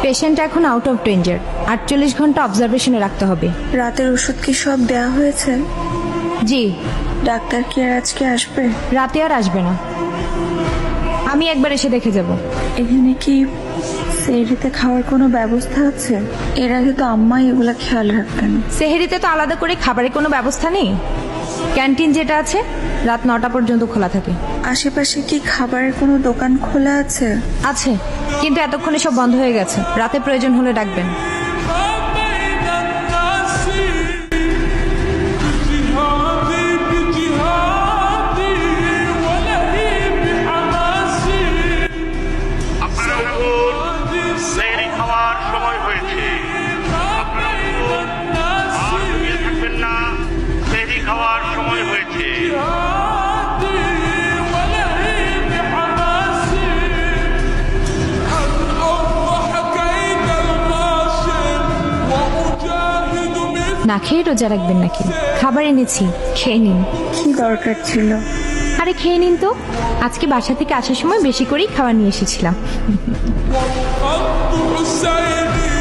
Patient এখন out of danger, 48 ঘন্টা অবজারভেশনে রাখতে হবে। রাতের ওষুধ কি সব দেয়া হয়েছে? জি। ডাক্তার কি আর আজকে আসবে? রাতে আর আসবে না, আমি একবার এসে দেখে যাব। এখানে কি সেহরিতে খাওয়ার কোনো ব্যবস্থা আছে? এর আগে তো আম্মাই এগুলা খেয়াল রাখতেন। সেহেরিতে তো আলাদা করে খাবারের কোনো ব্যবস্থা নেই। ক্যান্টিন যেটা আছে রাত 9টা পর্যন্ত খোলা থাকে। আশেপাশে কি খাবারের কোনো দোকান খোলা আছে? আছে, কিন্তু এতক্ষণে সব বন্ধ হয়ে গেছে। রাতে প্রয়োজন হলে ডাকবেন। সেহরি খাওয়ার সময় হয়েছে। আপনারা উঠুন, আর ঘুমিয়ে থাকবেন না। সেহরি খাওয়ার সময় হয়েছে। না খেয়ে রোজা রাখবেন নাকি? খাবার এনেছি, খেয়ে নিন। কি দরকার ছিল? আরে খেয়ে নিন তো, আজকে বাসা থেকে আসার সময় বেশি করেই খাবার নিয়ে এসেছিলাম। وقد حسيني